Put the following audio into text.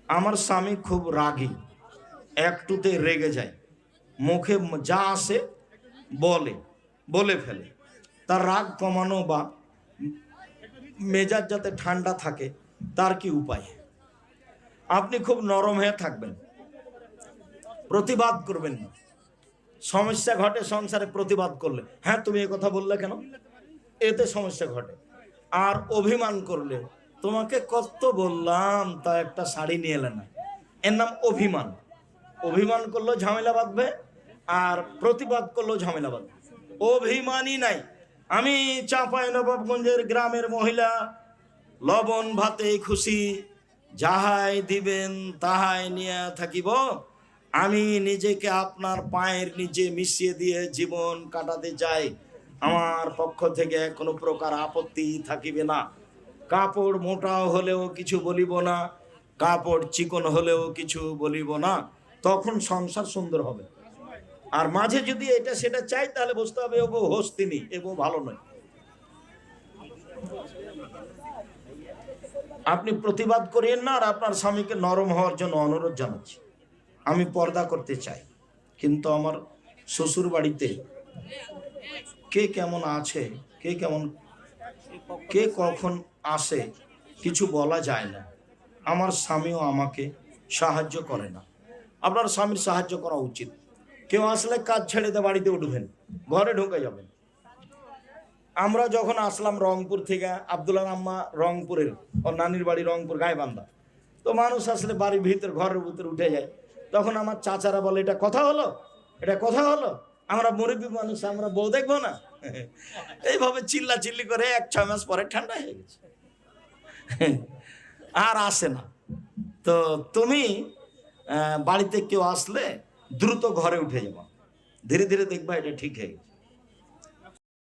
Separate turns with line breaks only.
আমার স্বামী খুব রাগী, একটুতে রেগে যায়, মুখে যা আসে বলে ফেলে। তার রাগ কমানো বা মেজাজ যাতে ঠান্ডা থাকে তার কি উপায়? আপনি খুব নরম হয়ে থাকবেন, প্রতিবাদ করবেন না। সমস্যা ঘটে সংসারে প্রতিবাদ করলে, হ্যাঁ তুমি এ কথা বললে কেন, এতে সমস্যা ঘটে। আর অভিমান করলে, তোমাকে কত বললাম তা একটা শাড়ি নিয়ে এলে না, এর নাম অভিমান। অভিমান করলেও ঝামেলা বাঁধবে, আর প্রতিবাদ করলেও ঝামেলা বাঁধবে। অভিমানই নাই। আমি চাঁপাইনবাবগঞ্জের গ্রামের মহিলা, লবণ ভাতে খুশি, যাহাই দিবেন তাহাই নিয়ে থাকিব। আমি নিজেকে আপনার পায়ের নিচে মিশিয়ে দিয়ে জীবন কাটাতে চাই। আমার পক্ষ থেকে কোনো প্রকার আপত্তি থাকিবে না। কাপড় মোটাও হলেও কিছু বলিব না, কাপড় চিকন হলেও কিছু বলিব না। তখন সংসার সুন্দর হবে। আর মাঝে যদি এটা সেটা চাই, তাহলে বুঝতে হবে ও বউ হস্তিনী, এ বউ ভালো নয়। আপনি প্রতিবাদ করিয়েন না। আর আপনার স্বামীকে নরম হওয়ার জন্য অনুরোধ জানাচ্ছি। আমি পর্দা করতে চাই, কিন্তু আমার শ্বশুর বাড়িতে কে কেমন আছে, কে কখন আসে কিছু বলা যায় না। আমার স্বামীও আমাকে সাহায্য করে না। আপনার স্বামীর সাহায্য করা উচিত। কেউ আসলে কাজ ছেড়ে দিয়ে বাড়িতে উঠবেন, ঘরে ঢুকে যাবেন। আমরা যখন আসলাম রংপুর থেকে, আব্দুল্লাহ আম্মা রংপুরের, ওর নানির বাড়ি রংপুর গাইবান্ধা, তো মানুষ আসলে বাড়ির ভিতর ঘরের ভিতরে উঠে যায়। তখন আমার চাচারা বলে, এটা কথা হলো, এটা কথা হলো, আমরা মুরব্বী মানুষ, আমরা বউ দেখবো না? এইভাবে চিল্লা চিল্লি করে 1-6 মাস পরে ঠান্ডা হয়ে গেছে, আর আসে না। তো তুমি বাড়িতে কেউ আসলে দ্রুত ঘরে উঠে যাবা, ধীরে ধীরে দেখবা এটা ঠিক হয়ে গেছে।